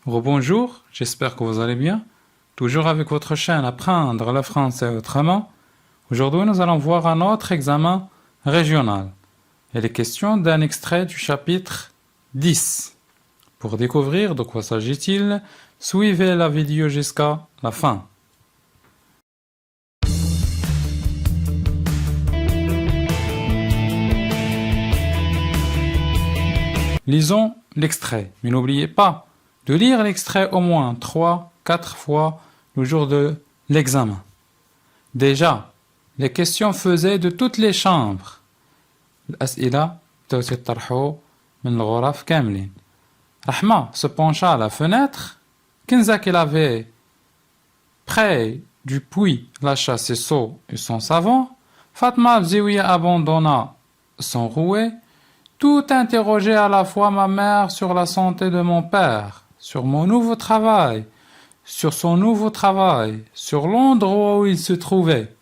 Rebonjour, j'espère que vous allez bien. Toujours avec votre chaîne Apprendre le français autrement. Aujourd'hui, nous allons voir un autre examen régional. Il est question d'un extrait du chapitre 10. Pour découvrir de quoi s'agit-il, suivez la vidéo jusqu'à la fin. Lisons l'extrait, mais n'oubliez pas de lire l'extrait au moins 3-4 fois le jour de l'examen. Déjà, les questions faisaient de toutes les chambres. الأسئلة تطرحوا من الغرف كاملين. Rahma se pencha à la fenêtre. Kinza qu'il avait près du puits lâcha ses seaux et son savon. Fatma Bziouia abandonna son rouet. Tout interrogeait à la fois ma mère sur la santé de mon père, sur mon nouveau travail, sur son nouveau travail, sur l'endroit où il se trouvait.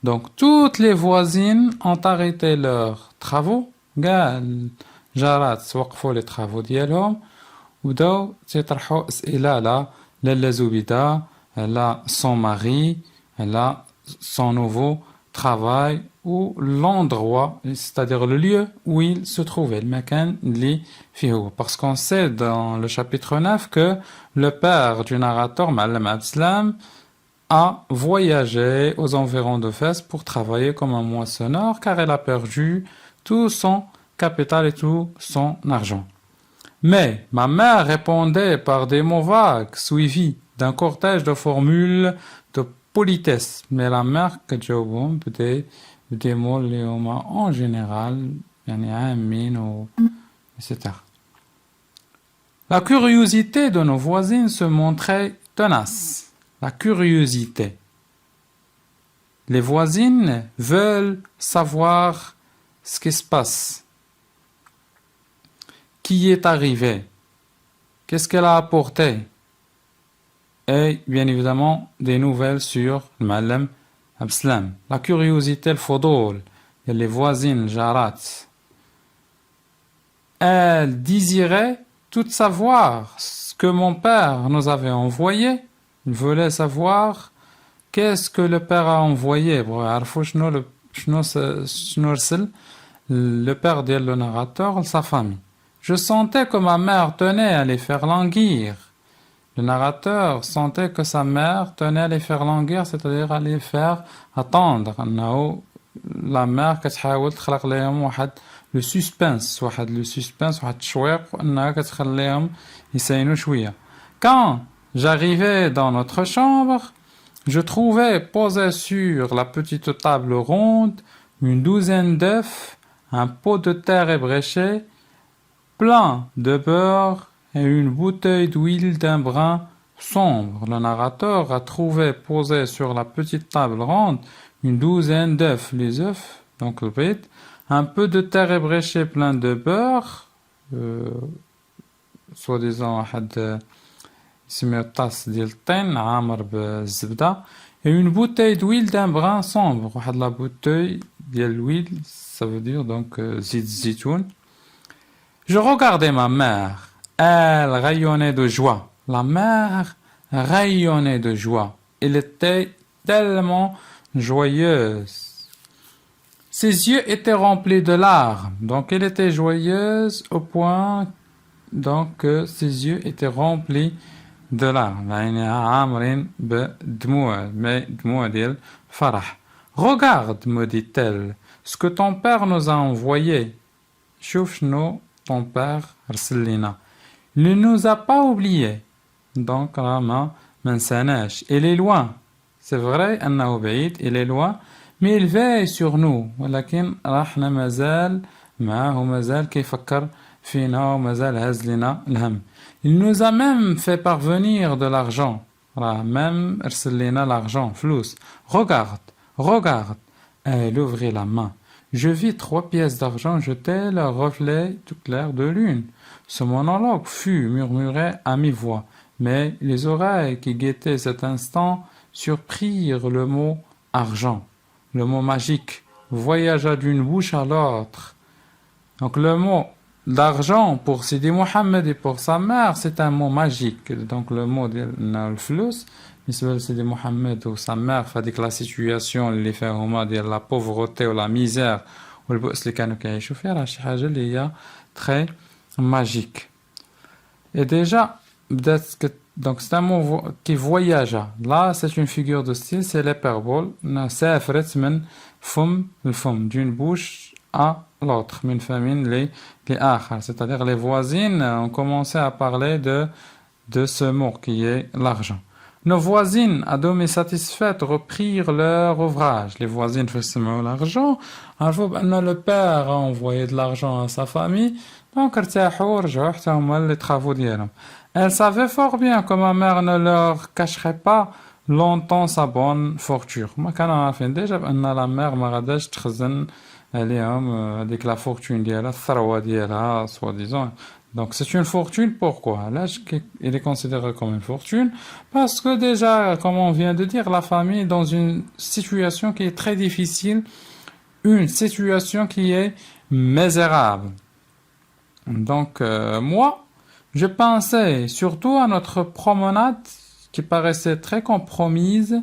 Donc toutes les voisines ont arrêté leurs travaux. قال جارات وقفوا les travaux ديالهم وبداو تيطرحوا أسئلة على لالا زبيدة على son mari, على son nouveau travail ou l'endroit, c'est-à-dire le lieu où il se trouvait, المكان اللي فيه هو. Parce qu'on sait dans le chapitre 9 que le père du narrateur, Ma'alem Abdeslam, a voyagé aux environs de Fès pour travailler comme un moissonneur car elle a perdu tout son capital et tout son argent. Mais ma mère répondait par des mots vagues suivis d'un cortège de formules de politesse. Mais la mère que جاوبهم des mots اللي هما en général يعني عامين و etc. La curiosité de nos voisines se montrait tenace. La curiosité. Les voisines veulent savoir ce qui se passe. Qui est arrivé? Qu'est-ce qu'elle a apporté? Et bien évidemment des nouvelles sur le Ma'alem Abdeslam. La curiosité, le fodol, les voisines, jarat. Elle désirait tout savoir ce que mon père nous avait envoyé. Il voulait savoir qu'est-ce que le père a envoyé. Le père de le narrateur, sa famille. Je sentais que ma mère tenait à les faire languir. Le narrateur sentait que sa mère tenait à les faire languir, c'est-à-dire à les faire attendre. La mère كتحاول تخلق لهم واحد le suspense, واحد التشويق وأنها كتخليهم يسينوا شوية. Quand j'arrivais dans notre chambre, je trouvais posé sur la petite table ronde une douzaine d'œufs, un pot de terre ébréché, plein de beurre et une bouteille d'huile d'un brun sombre. Le narrateur a trouvé posé sur la petite table ronde une douzaine d'œufs. Les œufs, donc le bête, un peu de terre ébréchée plein de beurre, soi-disant une tasse de thym, عامر بالزبدة, et une bouteille d'huile d'un brun sombre. La bouteille de l'huile, ça veut dire donc زيت الزيتون. Je regardais ma mère. Elle rayonnait de joie. La mère rayonnait de joie. Elle était tellement joyeuse. Ses yeux étaient remplis de larmes. Donc elle était joyeuse au point donc que ses yeux étaient remplis de larmes. Regarde, me dit-elle, ce que ton père nous a envoyé. شوف شنو ton père رسلنا. Il ne nous a pas oubliés. Donc ما نساناش. Il est loin. C'est vrai أنه بعيد. Il est loin. Mais il veille sur nous. ولكن راحنا مازال معاه ومازال كيفكر فينا ومازال هز لنا الهم. Il nous a même fait parvenir de l'argent. même رسل لنا l'argent. فلوس. Regarde. Elle ouvrit la main. Je vis 3 pièces d'argent jetées, le reflet tout clair de lune. Ce monologue fut murmuré à mi-voix, mais les oreilles qui guettaient cet instant surprirent le mot argent. Le mot magique voyagea d'une bouche à l'autre. Donc le mot l'argent pour Sidi Mohamed et pour sa mère, c'est un mot magique. Donc le mot de le flous, بالنسبة Sidi Mohamed ou sa mère, fait la situation اللي فيها ديال la pauvreté ou la misère ou البؤس اللي كانوا كيعيشوا فيها راه شي حاجة اللي هي très magique. Et déjà, donc c'est un mot qui voyage. Là, c'est une figure de style, c'est l'hyperbole. سافرت من فم الفم, d'une bouche à l'autre, min famine les akhar. C'est-à-dire les voisines ont commencé à parler de ce mot qui est l'argent. Nos voisines, à demi satisfaites, reprirent leur ouvrage. Les voisines faisaient l'argent. Le père a envoyé de l'argent à sa famille. Donc, les travaux d'hier. Elle savait fort bien que ma mère ne leur cacherait pas longtemps sa bonne fortune. Moi, quand on a fait déjà, la mère m'a radage tchzen avec la fortune d'hier, la thrawa d'hier, soi-disant. Donc, c'est une fortune, pourquoi? Là, il est considéré comme une fortune parce que déjà, comme on vient de dire, la famille est dans une situation qui est très difficile, une situation qui est misérable. Donc, moi, je pensais surtout à notre promenade qui paraissait très compromise.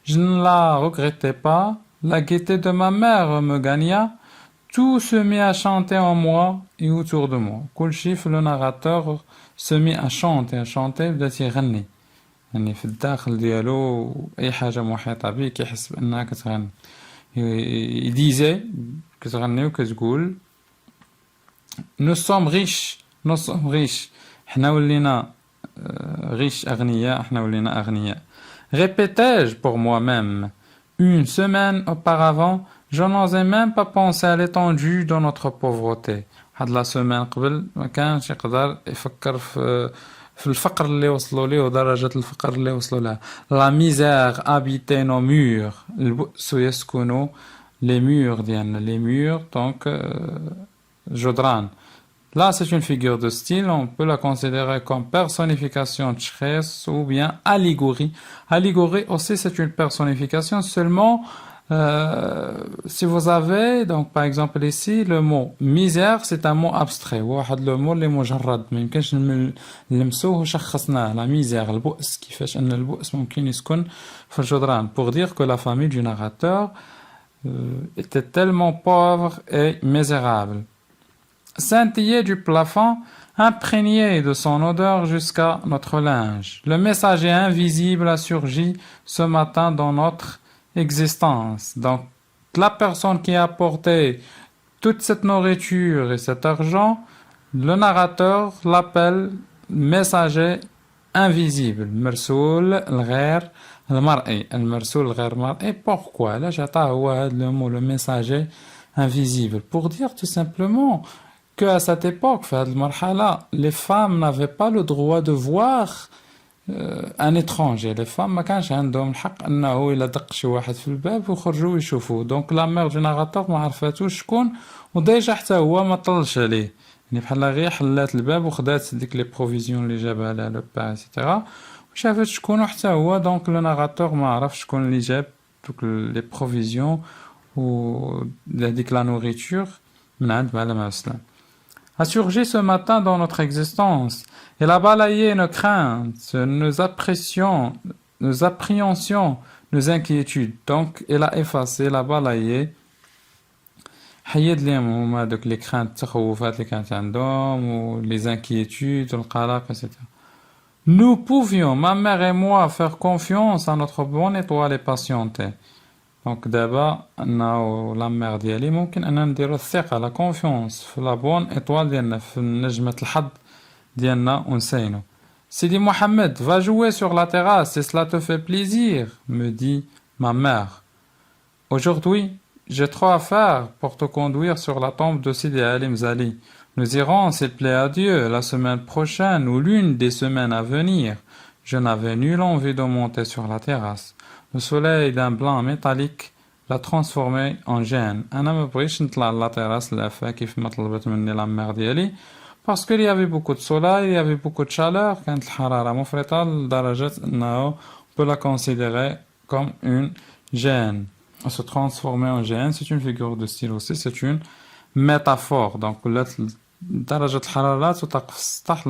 Je ne la regrettais pas. La gaieté de ma mère me gagna. Tout se mit à chanter en moi et autour de moi. كل شيء le narrateur se mit à chanter بدأ يغني. يعني في الداخل ديالو أي حاجة محيطة به كيحس بأنها كتغني. Il disait كتغني وكتقول Nous sommes riches. حنا ولينا riches أغنياء. حنا ولينا أغنياء. Répétais-je pour moi-même. Une semaine auparavant, je n'osais même pas penser à l'étendue de notre pauvreté. هاد la semaine قبل ما كانش يقدر يفكر في الفقر اللي وصلوا ليه ودرجة الفقر اللي وصلوا لها. La misère habitait nos murs. البؤس يسكن les murs ديالنا. Les murs donc جدران. Là, c'est une figure de style, on peut la considérer comme personnification de Chres ou bien allégorie. Allégorie aussi, c'est une personnification seulement si vous avez, donc par exemple ici, le mot misère, c'est un mot abstrait. Le mot اللي مجرد ما يمكنش نلمسوه وشخصناه. La misère, البؤس كيفاش أن البؤس ممكن يسكن في الجدران. Pour dire que la famille du narrateur était tellement pauvre et misérable. Scintillait du plafond, imprégné de son odeur jusqu'à notre linge. Le messager invisible a surgi ce matin dans notre existence. Donc, la personne qui a apporté toute cette nourriture et cet argent, le narrateur l'appelle messager invisible. Mersoul الغير المرئي. المرسول الغير مرئي. Pourquoi? Là, j'attends le mot, le messager invisible. Pour dire tout simplement qu'à cette époque, les femmes n'avaient pas le droit de voir un étranger. Les femmes ما كانش عندهم الحق انه الا دق شي واحد في الباب وخرجوا ويشوفوه. دونك لا مير دو ناراتور ما عرفاتوش شكون وديجا حتى هو ما طلش عليه. يعني بحال غير حلات الباب وخدات ديك لي بروفيزيون اللي جابها لها لو با ايتترا وشافت شكون حتى هو. دونك لو ناراتور ما عرف شكون اللي جاب دوك لي بروفيزيون و هذيك لا نوريتور من عند معلم اسلام. A surgi ce matin dans notre existence. Elle a balayé nos craintes, nos appréhensions, nos inquiétudes. Donc, elle a effacé, elle a balayé. حيد لهم هما دوك les craintes, التخوفات اللي كانت عندهم و les inquiétudes, القلق, etc. Nous pouvions, ma mère et moi, faire confiance à notre bonne étoile et patienter. Donc d'abord, la mère ديالي ممكن أننا نديرو الثقة la confiance في la bonne étoile ديالنا في نجمة الحظ ديالنا ونسينو. Sidi Mohamed, va jouer sur la terrasse et cela te fait plaisir, me dit ma mère. Aujourd'hui, j'ai trop à faire pour te conduire sur la tombe de Sidi Ali Mzali. Nous irons, s'il plaît à Dieu, la semaine prochaine ou l'une des semaines à venir. Je n'avais nulle envie de monter sur la terrasse. Le soleil d'un blanc métallique l'a transformé en gêne. أنا ما بغيتش نطلع على terrasse لافا كيف ما طلبت مني la mère ديالي parce qu'il y avait beaucoup de soleil, il y avait beaucoup de chaleur. كانت الحرارة مفرطة لدرجة أنه on peut la considérer comme une gêne. Se transformer en gêne, c'est une figure de style aussi, c'est une métaphore. Donc درجة الحرارة لا تطاق في السطح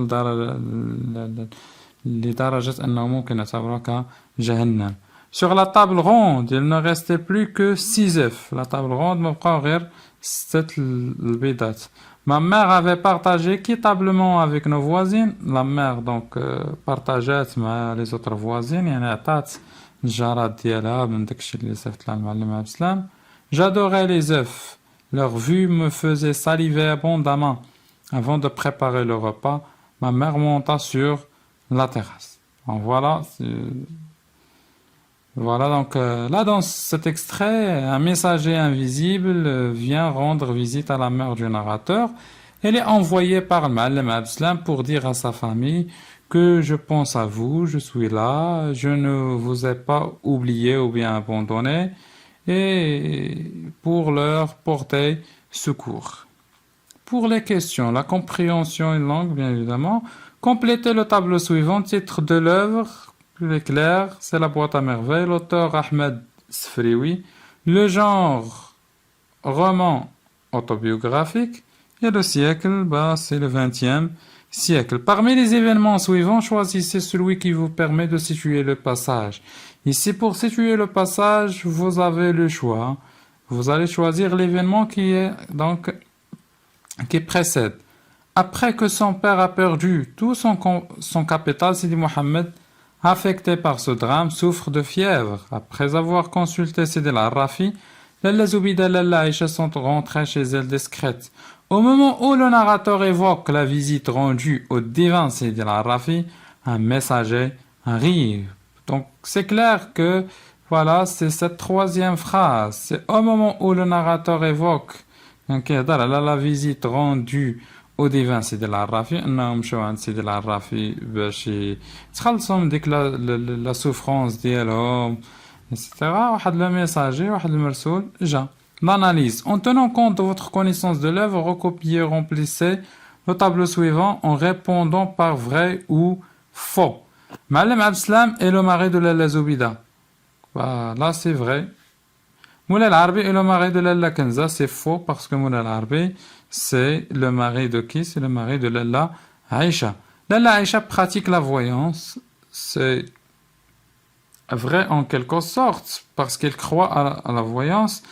لدرجة أنه ممكن نعتبرها كجهنم. Sur la table ronde, il ne restait plus que 6 œufs. La table ronde مبقاو غير 6 البيضات. Ma mère avait partagé équitablement avec nos voisines. La mère donc partagات مع les autres voisines, يعني عطات الجارات ديالها من داكشي اللي صيفط لها المعلم عبد السلام. J'adorais les œufs. Leur vue me faisait saliver abondamment. Avant de préparer le repas, ma mère monta sur la terrasse. Donc voilà, voilà donc là dans cet extrait, un messager invisible vient rendre visite à la mère du narrateur. Elle est envoyée par le Ma'allim Abd Salam pour dire à sa famille que je pense à vous, je suis là, je ne vous ai pas oublié ou bien abandonné, et pour leur porter secours. Pour les questions, la compréhension une langue, bien évidemment. Complétez le tableau suivant. Titre de l'œuvre, plus clair, c'est la boîte à merveilles. L'auteur Ahmed Sfrioui. Le genre, roman autobiographique. Et le siècle, c'est le 20e siècle. Parmi les événements suivants, choisissez celui qui vous permet de situer le passage. Ici, pour situer le passage, vous avez le choix. Vous allez choisir l'événement qui précède. Après que son père a perdu tout son capital, Sidi Mohammed, affecté par ce drame, souffre de fièvre. Après avoir consulté Sidi al-Rafi, Lalla Zoubida et Lalla Aïcha sont rentrées chez elle discrètes. Au moment où le narrateur évoque la visite rendue au divin Sidi al-Rafi, un messager arrive. Donc c'est clair que voilà, c'est cette troisième phrase. C'est au moment où le narrateur évoque la visite rendue au divin Sidi al-Rafi, انهم مشاو عند سيدي العرافي باش يتخلصوا من ديك لا سوفرونس ديالهم etc. واحد لو ميساجي واحد المرسول جا. L'analyse. En tenant compte de votre connaissance de l'œuvre, recopiez, remplissez le tableau suivant en répondant par vrai ou faux. Ma'allim Abd Salam est le mari de Lalla Zoubida. Là, c'est vrai. Moulay al-Arbi est le mari de Lalla Kenza. C'est faux parce que Moulay al-Arbi, c'est le mari de qui? C'est le mari de Lalla Aïcha. Lalla Aïcha pratique la voyance. C'est vrai en quelque sorte parce qu'elle croit à la voyance.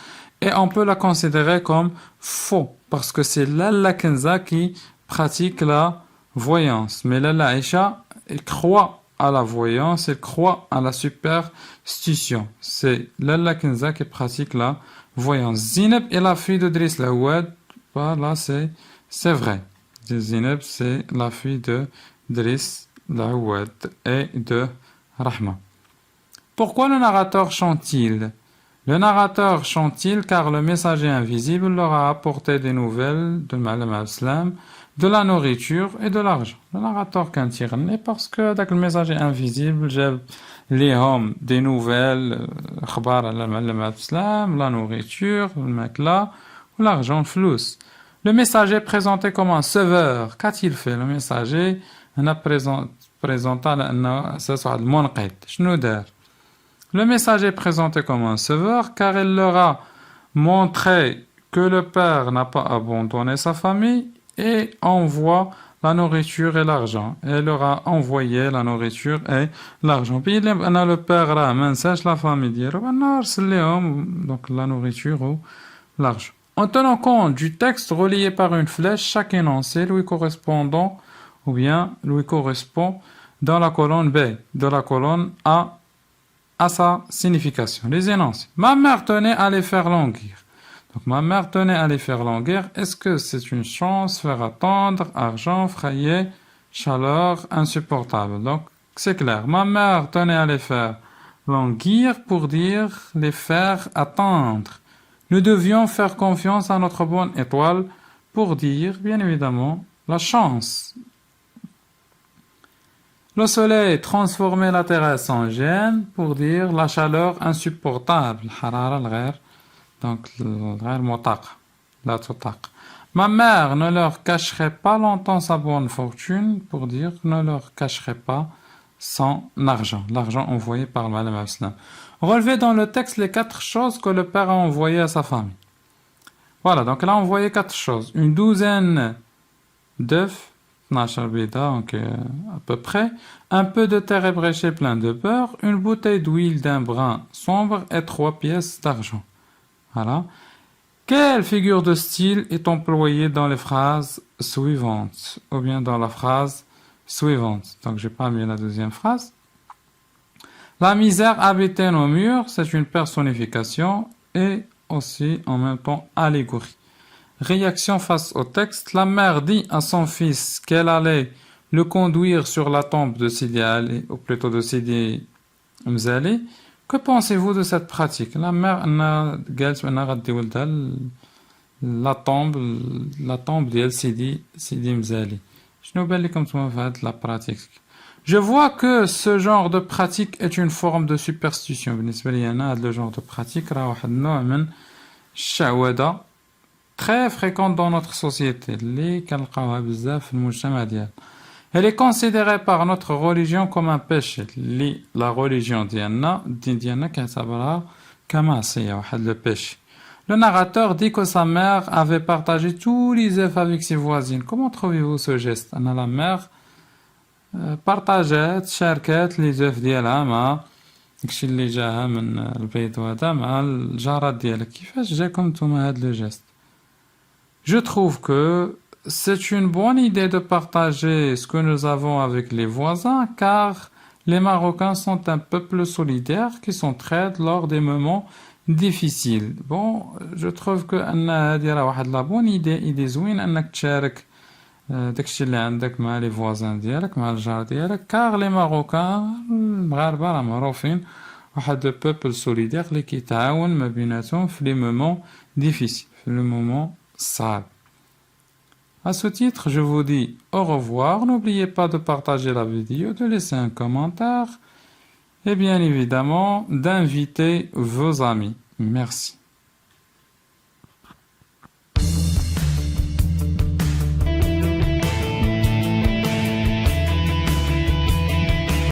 Et on peut la considérer comme faux, parce que c'est Lalla Kenza qui pratique la voyance. Mais Lalla Aïcha, elle croit à la voyance, elle croit à la superstition. C'est Lalla Kenza qui pratique la voyance. Zineb est la fille de Driss Laouad. Là, c'est vrai. Zineb, c'est la fille de Driss Laouad et de Rahma. Pourquoi le narrateur chante-t-il? Le narrateur chante-t-il car le messager invisible leur a apporté des nouvelles de Ma'allim Abd Salam, de la nourriture et de l'argent. Le narrateur كان parce que avec le messager invisible جاب ليهم des nouvelles أخبار على Ma'allim Abd Salam, la nourriture, le الماكلة ou l'argent, flous. Le messager présenté comme un sauveur, qu'a-t-il fait? Le messager a présenté لأنه أساس واحد المنقذ. شنو دار؟ Le messager est présenté comme un sauveur car il leur a montré que le père n'a pas abandonné sa famille et envoie la nourriture et l'argent. Et il leur a envoyé la nourriture et l'argent. Puis le père a mensage la famille donc la nourriture ou l'argent. En tenant compte du texte relié par une flèche, chaque énoncé lui correspondant ou bien lui correspond dans la colonne B, de la colonne A à sa signification. Les énoncés. Ma mère tenait à les faire languir. Donc, ma mère tenait à les faire languir. Est-ce que c'est une chance, faire attendre, argent, frayer, chaleur, insupportable? Donc, c'est clair. Ma mère tenait à les faire languir pour dire les faire attendre. Nous devions faire confiance à notre bonne étoile pour dire, bien évidemment, la chance. Le soleil transformait la terrasse en gêne pour dire la chaleur insupportable. Donc, ma mère ne leur cacherait pas longtemps sa bonne fortune pour dire ne leur cacherait pas son argent. L'argent envoyé par le Ma'allim Abd Salam. Relevez dans le texte les 4 choses que le père a envoyées à sa famille. Voilà, donc il a envoyé 4 choses. Une douzaine d'œufs, 12 bida, donc à peu près, un peu de terre ébréchée plein de beurre, une bouteille d'huile d'un brun sombre et 3 pièces d'argent. Voilà. Quelle figure de style est employée dans les phrases suivantes ou bien dans la phrase suivante? Donc, j'ai pas mis la deuxième phrase. La misère habitait nos murs, c'est une personnification et aussi en même temps allégorie. Réaction face au texte. La mère dit à son fils qu'elle allait le conduire sur la tombe de Sidi Ali, ou plutôt de Sidi Mzali. Que pensez-vous de cette pratique? La mère la tombe de Sidi Mzali. Je ne sais pas la pratique. Je vois que ce genre de pratique est une forme de superstition. Le genre de pratique très fréquente dans notre société. Elle est considérée par notre religion comme un péché. La religion diana le péché. Le narrateur dit que sa mère avait partagé tous les œufs avec ses voisines. Comment trouvez-vous ce geste? La mère partageait, شاركت les œufs ديالها مع داكشي اللي جاها من البيض هذا مع الجارات ديالها. كيفاش جاكم نتوما هاد لو جيست؟ Je trouve que c'est une bonne idée de partager ce que nous avons avec les voisins, car les Marocains sont un peuple solidaire qui s'entraide lors des moments difficiles. Bon, je trouve que la bonne idée زوين انك تشارك داكشي اللي عندك مع les voisins ديالك مع الجار ديالك, car les Marocains المغاربة راه معروفين واحد peuple solidaire اللي كيتعاون ما بيناتهم في les moments difficiles, في les moments صعب. À ce titre, je vous dis au revoir. N'oubliez pas de partager la vidéo, de laisser un commentaire et bien évidemment d'inviter vos amis. Merci.